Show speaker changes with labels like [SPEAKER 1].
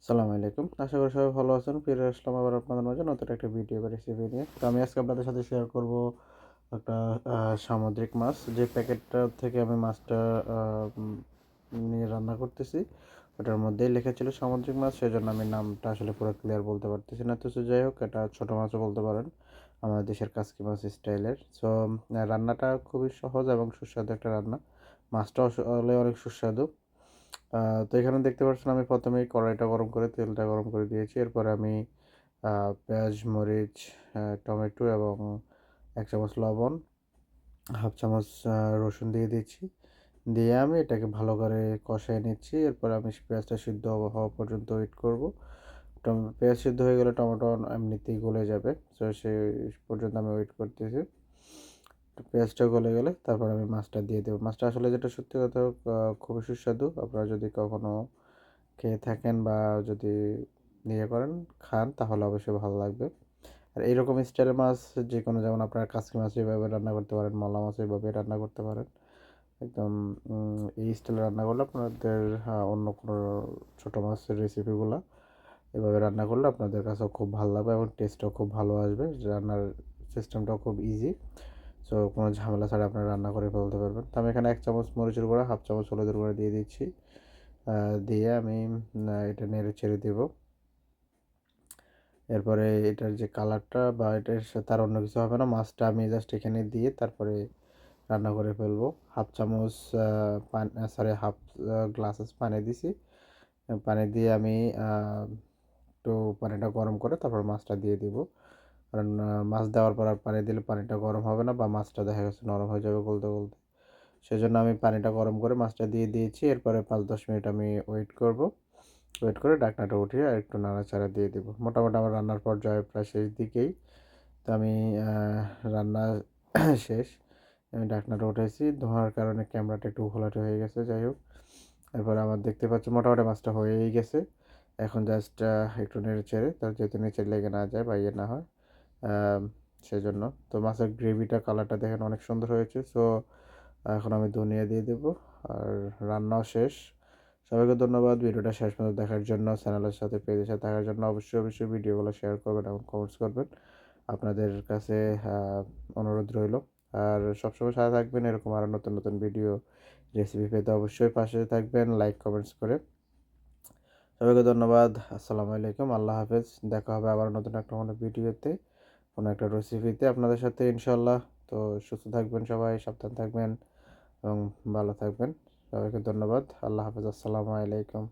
[SPEAKER 1] আসসালামু আলাইকুম। আশা করি সবাই ভালো আছেন। ফিরে আসলাম আবার আপনাদের মাঝে নতুন একটা ভিডিও বা রেসিপি নিয়ে। তো আমি আজকে আপনাদের সাথে শেয়ার করব একটা সামুদ্রিক মাছ। যে প্যাকেটটা থেকে আমি মাছটা আ উম নিয়ে রান্না করতেছি, ওটার মধ্যেই লেখা ছিল সামুদ্রিক মাছ। সেজন্য আমি নামটা আসলে পুরো ক্লিয়ার বলতে পারতেছি না। তো যাই হোক, এটা ছোট মাছও বলতে পারেন। আমাদের দেশের কাসকি মাছ স্টাইলের। রান্নাটা খুবই সহজ এবং সুস্বাদু একটা রান্না। মাছটাও আসলে অনেক সুস্বাদু। তো এখানে দেখতে পাচ্ছেন আমি প্রথমেই কড়াইটা গরম করে তেলটা গরম করে দিয়েছি। এরপরে আমি পেঁয়াজ, মরিচ, টমেটো এবং ১ চামচ লবণ, হাফ চামচ রসুন দিয়ে দিচ্ছি। দিয়ে আমি এটাকে ভালো করে কষায় নিচ্ছি। এরপরে আমি পেঁয়াজটা সিদ্ধ হওয়া পর্যন্ত ওয়েট করব। পেঁয়াজ সিদ্ধ হয়ে গেলে টমেটো এমনিতেই গলে যাবে। সেই পর্যন্ত আমি ওয়েট করতেছি। পেঁয়াজটা গলে গেলে তারপর আমি মাছটা দিয়ে দেবো। মাছটা আসলে যেটা সত্যি কথা খুবই সুস্বাদু। আপনারা যদি কখনো খেয়ে থাকেন বা যদি করেন, খান, তাহলে অবশ্যই ভালো লাগবে। আর এইরকম স্টাইলের মাছ যেকোনো, যেমন আপনারা কাচকি মাছ এভাবে রান্না করতে পারেন, মলা মাছ এভাবে রান্না করতে পারেন। একদম এই স্টাইলে রান্না করলে আপনাদের অন্য কোনো ছোটো মাছের রেসিপিগুলা এভাবে রান্না করলে আপনাদের কাছেও খুব ভালো লাগবে এবং টেস্টটাও খুব ভালো আসবে। রান্নার সিস্টেমটাও খুব ইজি। কোনো ঝামেলা ছাড়া আপনারা রান্না করে ফেলতে পারবেন। তো আমি এখানে ১ চামচ মরিচের গুঁড়া, হাফ চামচ হলুদের গুঁড়া দিয়ে দিচ্ছি। দিয়ে আমি এটা নেড়ে চেড়ে দেবো। এরপরে এটার যে কালারটা বা এটার সাথে আর অন্য কিছু হবে না। মাছটা আমি জাস্ট এখানে দিয়ে তারপরে রান্না করে ফেলবো। হাফ চামচ হাফ গ্লাসেস পানি দিছি। পানি দিয়ে আমি একটু পানিটা গরম করে তারপর মাছটা দিয়ে দিব। কারণ মাছ দেওয়ার পর আর পানি দিলে পানিটা গরম হবে না বা মাছটা দেখা গেছে নরম হয়ে যাবে গলতে গলতে। সেজন্য আমি পানিটা গরম করে মাছটা দিয়ে দিয়েছি। এরপরে ৫-১০ মিনিট আমি ওয়েট করব। ওয়েট করে ঢাকনাটা উঠিয়ে আরেকটু নাড়াচাড়া দিয়ে দেবো। মোটামুটি আমার রান্নার পর্যায়ে প্রায় শেষ দিকেই। তো আমি রান্না শেষ। আমি ঢাকনাটা উঠাইছি। ধোঁয়ার কারণে ক্যামেরাটা একটু ঘোলাটে হয়ে গেছে। যাই হোক, এরপরে আমার দেখতে পাচ্ছি মোটামুটি মাছটা হয়েই গেছে। এখন জাস্ট একটু নেড়েচেড়ে, তার যাতে নিচে লেগে না যায় বা না হয়, সেজন্য। তো মাছের গ্রেভিটা কালারটা দেখেন অনেক সুন্দর হয়েছে। এখন আমি ধনিয়া দিয়ে দেবো। আর রান্নাও শেষ। সবাইকে ধন্যবাদ ভিডিওটা শেষ পর্যন্ত দেখার জন্য। চ্যানেলের সাথে, পেজের সাথে থাকার জন্য অবশ্যই ভিডিওগুলো শেয়ার করবেন এবং কমেন্টস করবেন। আপনাদের কাছে অনুরোধ রইল। আর সবসময় সাথে থাকবেন, এরকম আরও নতুন ভিডিও রেসিপি পেতে অবশ্যই পাশে থাকবেন লাইক কমেন্টস করে। সবাইকে ধন্যবাদ। আসসালামু আলাইকুম। আল্লাহ হাফেজ। দেখা হবে আবার নতুন একটা কোনো ভিডিওতে, কোনো একটা রেসিপিতে আপনাদের সাথে ইনশাআল্লাহ। তো সুস্থ থাকবেন সবাই, সাবধান থাকবেন এবং ভালো থাকবেন। সবাইকে ধন্যবাদ। আল্লাহ হাফেজ। আসসালামু আলাইকুম।